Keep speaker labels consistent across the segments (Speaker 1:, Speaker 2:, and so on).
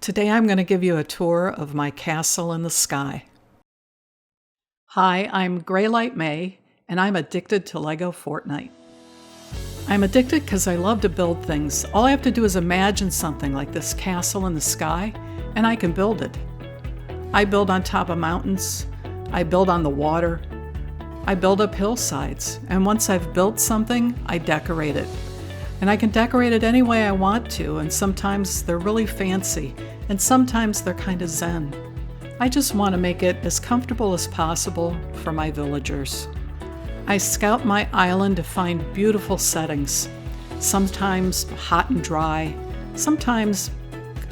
Speaker 1: Today I'm going to give you a tour of my castle in the sky. Hi, I'm Graylight May, and I'm addicted to Lego Fortnite. I'm addicted because I love to build things. All I have to do is imagine something like this castle in the sky, and I can build it. I build on top of mountains, I build on the water, I build up hillsides, and once I've built something, I decorate it. And I can decorate it any way I want to, and sometimes they're really fancy, and sometimes they're kind of zen. I just want to make it as comfortable as possible for my villagers. I scout my island to find beautiful settings, sometimes hot and dry, sometimes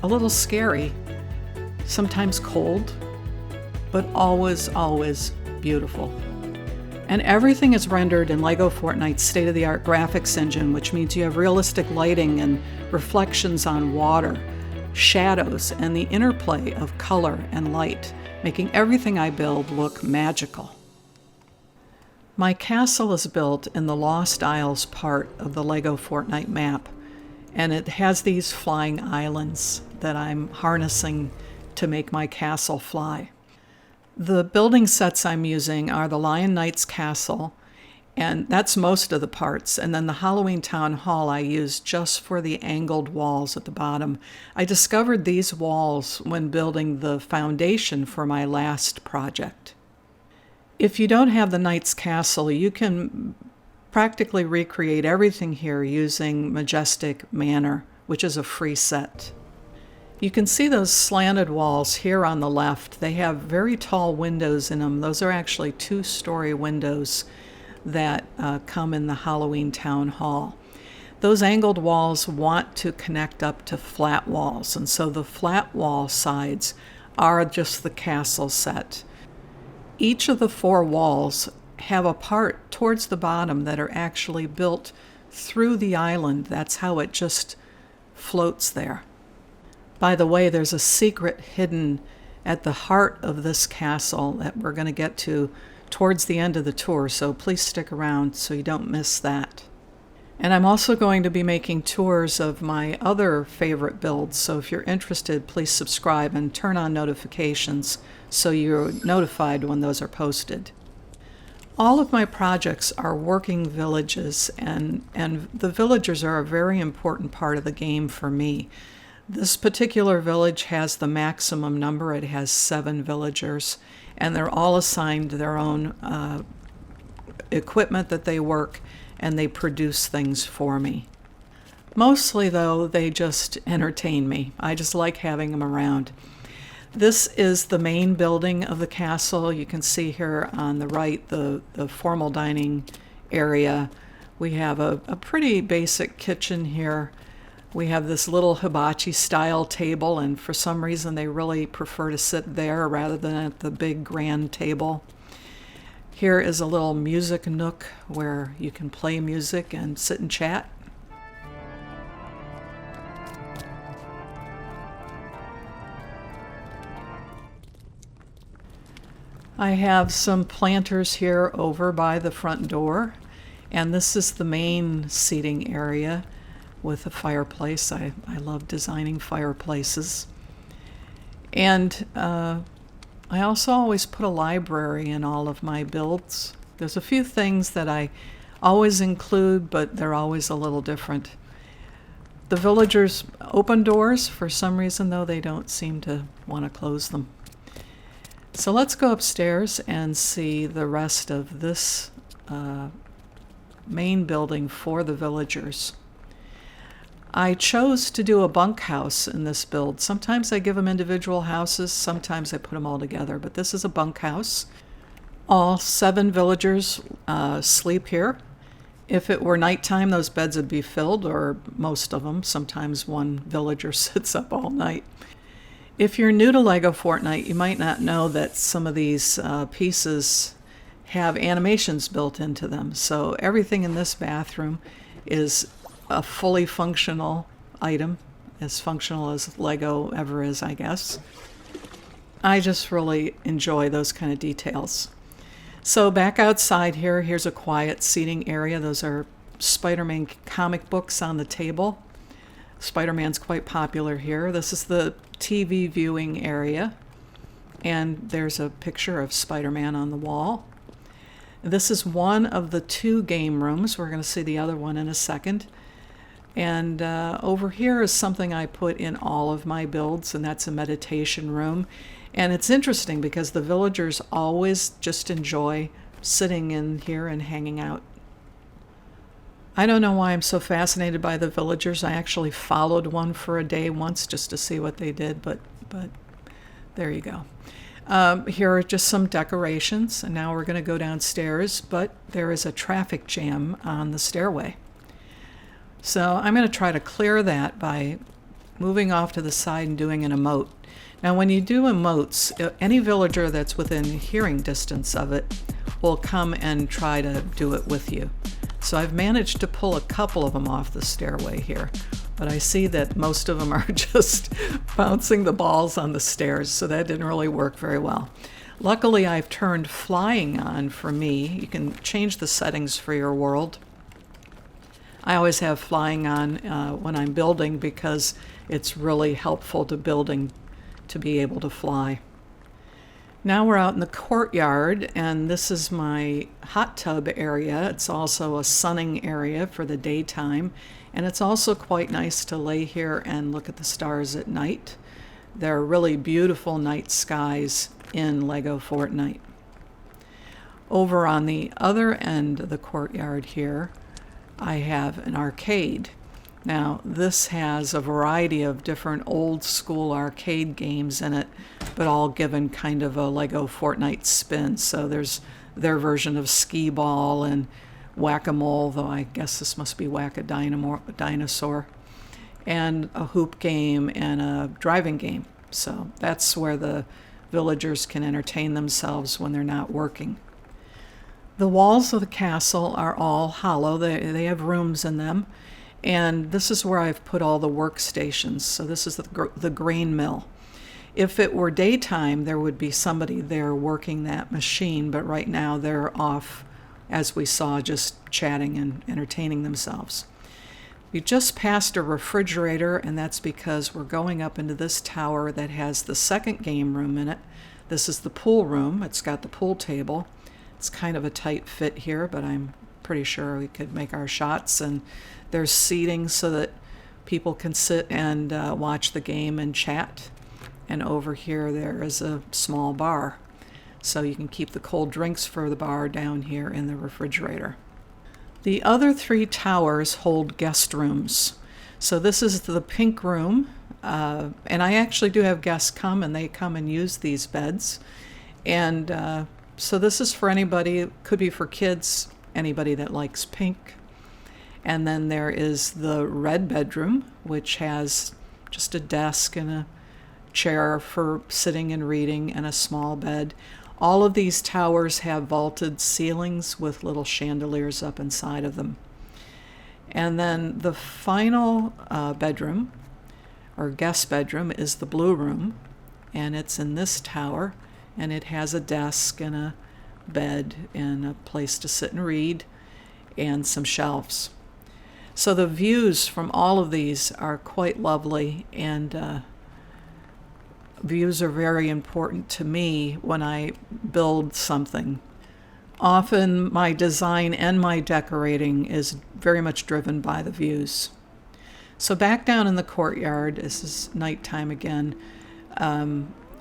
Speaker 1: a little scary, sometimes cold, but always, always beautiful. And everything is rendered in Lego Fortnite's state-of-the-art graphics engine, which means you have realistic lighting and reflections on water, shadows, and the interplay of color and light, making everything I build look magical. My castle is built in the Lost Isles part of the Lego Fortnite map, and it has these flying islands that I'm harnessing to make my castle fly. The building sets I'm using are the Lion Knight's Castle, and that's most of the parts, and then the Halloween Town Hall I used just for the angled walls at the bottom. I discovered these walls when building the foundation for my last project. If you don't have the Knight's Castle, you can practically recreate everything here using Majestic Manor, which is a free set. You can see those slanted walls here on the left. They have very tall windows in them. Those are actually 2-story windows that come in the Halloween Town Hall. Those angled walls want to connect up to flat walls, and so the flat wall sides are just the castle set. Each of the 4 walls have a part towards the bottom that are actually built through the island. That's how it just floats there. By the way, there's a secret hidden at the heart of this castle that we're going to get to towards the end of the tour, so please stick around so you don't miss that. And I'm also going to be making tours of my other favorite builds, so if you're interested, please subscribe and turn on notifications so you're notified when those are posted. All of my projects are working villages, and the villagers are a very important part of the game for me. This particular village has the maximum number. It has 7 villagers, and they're all assigned their own equipment that they work, and they produce things for me. Mostly, though, they just entertain me. I just like having them around. This is the main building of the castle. You can see here on the right the formal dining area. We have a pretty basic kitchen here. We have this little hibachi style table, and for some reason they really prefer to sit there rather than at the big grand table. Here is a little music nook where you can play music and sit and chat. I have some planters here over by the front door, and this is the main seating area with a fireplace. I love designing fireplaces. And I also always put a library in all of my builds. There's a few things that I always include, but they're always a little different. The villagers open doors. For some reason, though, they don't seem to want to close them. So let's go upstairs and see the rest of this main building for the villagers. I chose to do a bunkhouse in this build. Sometimes I give them individual houses, sometimes I put them all together, but this is a bunkhouse. All 7 villagers sleep here. If it were nighttime, those beds would be filled, or most of them. Sometimes one villager sits up all night. If you're new to Lego Fortnite, you might not know that some of these pieces have animations built into them. So everything in this bathroom is a fully functional item, as functional as Lego ever is, I guess. I just really enjoy those kind of details. So back outside here, here's a quiet seating area. Those are Spider-Man comic books on the table. Spider-Man's quite popular here. This is the TV viewing area, and there's a picture of Spider-Man on the wall. This is one of the 2 game rooms. We're going to see the other one in a second. And over here is something I put in all of my builds, and that's a meditation room. And it's interesting because the villagers always just enjoy sitting in here and hanging out. I don't know why I'm so fascinated by the villagers. I actually followed one for a day once just to see what they did, but there you go. Here are just some decorations, and now we're going to go downstairs, but there is a traffic jam on the stairway. So I'm going to try to clear that by moving off to the side and doing an emote. Now when you do emotes, any villager that's within hearing distance of it will come and try to do it with you. So I've managed to pull a couple of them off the stairway here, but I see that most of them are just bouncing the balls on the stairs, so that didn't really work very well. Luckily, I've turned flying on for me. You can change the settings for your world. I always have flying on when I'm building because it's really helpful to building to be able to fly. Now we're out in the courtyard, and this is my hot tub area. It's also a sunning area for the daytime, and it's also quite nice to lay here and look at the stars at night. There are really beautiful night skies in Lego Fortnite. Over on the other end of the courtyard here, I have an arcade. Now, this has a variety of different old school arcade games in it, but all given kind of a Lego Fortnite spin. So there's their version of skee ball and whack-a-mole, though I guess this must be whack-a-dinosaur, and a hoop game and a driving game. So that's where the villagers can entertain themselves when they're not working. The walls of the castle are all hollow. They have rooms in them. And this is where I've put all the workstations. So this is the grain mill. If it were daytime, there would be somebody there working that machine, but right now they're off, as we saw, just chatting and entertaining themselves. We just passed a refrigerator, and that's because we're going up into this tower that has the second game room in it. This is the pool room. It's got the pool table. It's kind of a tight fit here, but I'm pretty sure we could make our shots, and there's seating so that people can sit and watch the game and chat. And over here there is a small bar, so you can keep the cold drinks for the bar down here in the refrigerator. The other 3 towers hold guest rooms. So this is the pink room, and I actually do have guests come, and they come and use these beds. And so this is for anybody. It could be for kids, anybody that likes pink. And then there is the red bedroom, which has just a desk and a chair for sitting and reading and a small bed. All of these towers have vaulted ceilings with little chandeliers up inside of them. And then the final bedroom, or guest bedroom, is the blue room, and it's in this tower, and it has a desk and a bed and a place to sit and read and some shelves. So the views from all of these are quite lovely, and views are very important to me when I build something. Often my design and my decorating is very much driven by the views. So back down in the courtyard, this is nighttime again,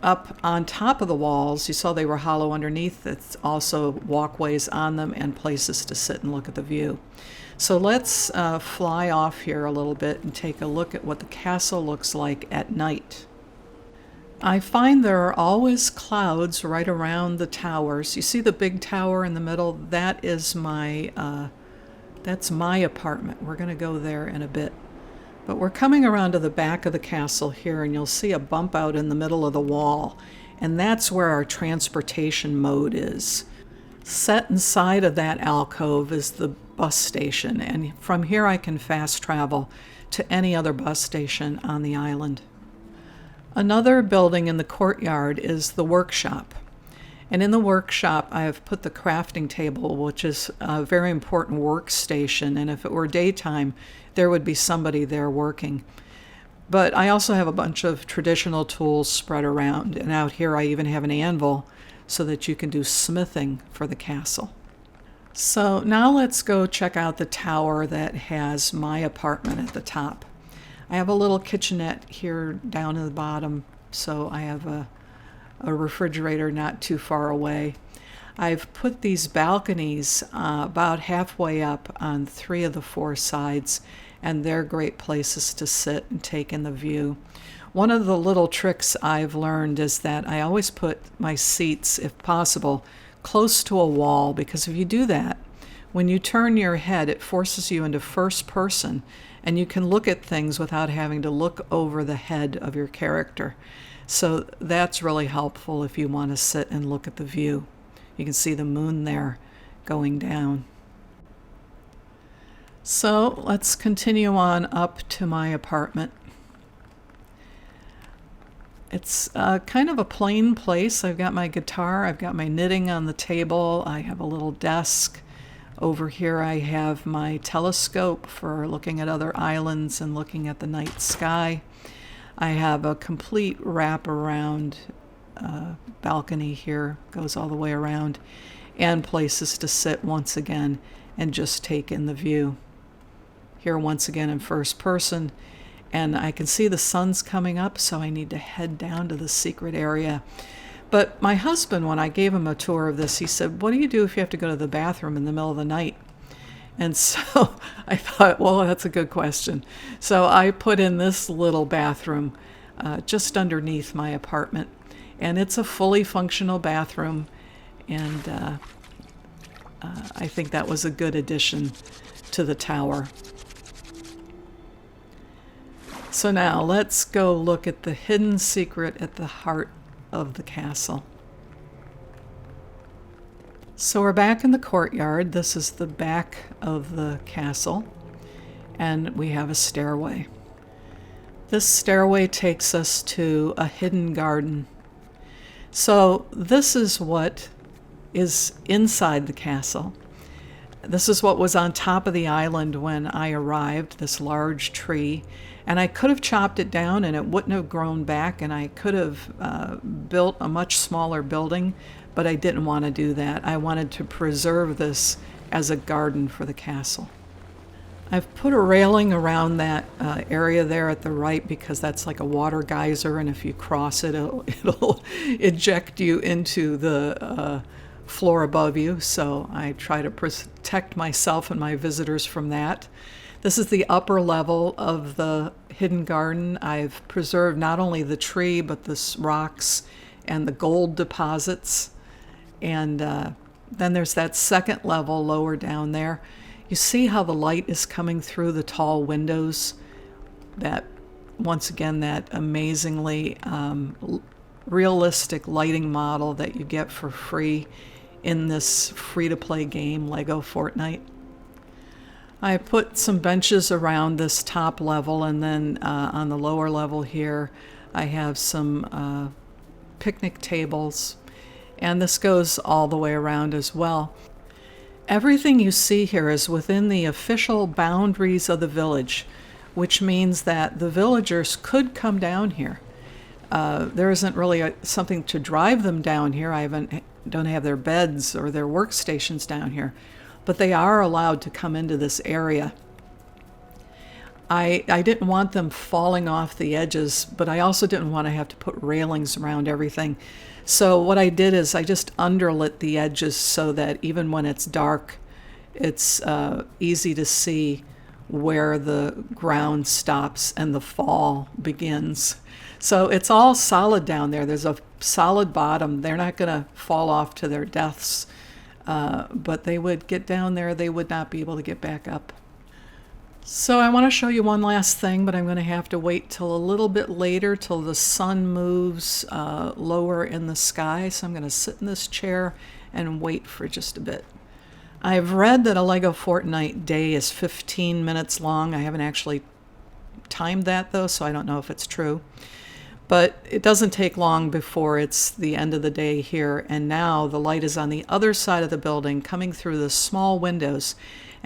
Speaker 1: up on top of the walls, you saw they were hollow underneath. It's also walkways on them and places to sit and look at the view. So let's fly off here a little bit and take a look at what the castle looks like at night. I find there are always clouds right around the towers. You see the big tower in the middle? That is that's my apartment. We're going to go there in a bit. But we're coming around to the back of the castle here, and you'll see a bump out in the middle of the wall, and that's where our transportation mode is. Set inside of that alcove is the bus station, and from here I can fast travel to any other bus station on the island. Another building in the courtyard is the workshop. And in the workshop, I have put the crafting table, which is a very important workstation. And if it were daytime, there would be somebody there working. But I also have a bunch of traditional tools spread around, and out here I even have an anvil so that you can do smithing for the castle. So now let's go check out the tower that has my apartment at the top. I have a little kitchenette here down at the bottom, so I have a refrigerator not too far away. I've put these balconies about halfway up on 3 of the 4 sides, and they're great places to sit and take in the view. One of the little tricks I've learned is that I always put my seats, if possible, close to a wall, because if you do that, when you turn your head, it forces you into first person, and you can look at things without having to look over the head of your character. So that's really helpful if you want to sit and look at the view. You can see the moon there going down. So let's continue on up to my apartment. It's kind of a plain place. I've got my guitar, I've got my knitting on the table, I have a little desk. Over here I have my telescope for looking at other islands and looking at the night sky. I have a complete wraparound balcony here, goes all the way around, and places to sit once again and just take in the view. Here once again in first person, and I can see the sun's coming up, so I need to head down to the secret area. But my husband, when I gave him a tour of this, he said, "What do you do if you have to go to the bathroom in the middle of the night?" And so I thought, well, that's a good question. So I put in this little bathroom just underneath my apartment. And it's a fully functional bathroom. And I think that was a good addition to the tower. So now let's go look at the hidden secret at the heart of the castle. So we're back in the courtyard. This is the back of the castle, and we have a stairway. This stairway takes us to a hidden garden. So this is what is inside the castle. This is what was on top of the island when I arrived, this large tree. And I could have chopped it down and it wouldn't have grown back, and I could have built a much smaller building, but I didn't want to do that. I wanted to preserve this as a garden for the castle. I've put a railing around that area there at the right because that's like a water geyser, and if you cross it, it'll eject you into the floor above you. So I try to protect myself and my visitors from that. This is the upper level of the hidden garden. I've preserved not only the tree, but the rocks and the gold deposits. And then there's that second level lower down there. You see how the light is coming through the tall windows? That, once again, that amazingly realistic lighting model that you get for free in this free-to-play game, Lego Fortnite. I put some benches around this top level, and then on the lower level here, I have some picnic tables, and this goes all the way around as well. Everything you see here is within the official boundaries of the village, which means that the villagers could come down here. There isn't really something to drive them down here. Don't have their beds or their workstations down here, but they are allowed to come into this area. I didn't want them falling off the edges, but I also didn't want to have to put railings around everything. So what I did is I just underlit the edges so that even when it's dark, it's easy to see where the ground stops and the fall begins. So it's all solid down there. There's a solid bottom. They're not going to fall off to their deaths, but they would get down there. They would not be able to get back up. So I want to show you one last thing, but I'm going to have to wait till a little bit later, till the sun moves lower in the sky. So I'm going to sit in this chair and wait for just a bit. I've read that a Lego Fortnite day is 15 minutes long. I haven't actually timed that, though, so I don't know if it's true. But it doesn't take long before it's the end of the day here, and now the light is on the other side of the building coming through the small windows.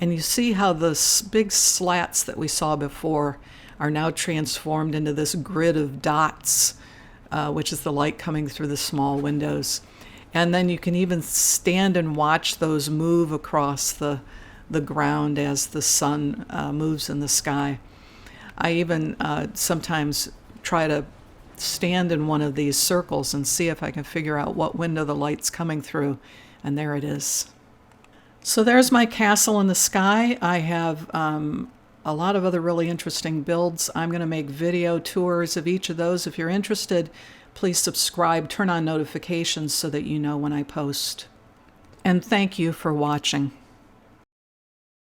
Speaker 1: And you see how the big slats that we saw before are now transformed into this grid of dots, which is the light coming through the small windows. And then you can even stand and watch those move across the ground as the sun moves in the sky. I even sometimes try to stand in one of these circles and see if I can figure out what window the light's coming through. And there it is. So there's my castle in the sky. I have a lot of other really interesting builds. I'm going to make video tours of each of those. If you're interested, please subscribe, turn on notifications so that you know when I post. And thank you for watching.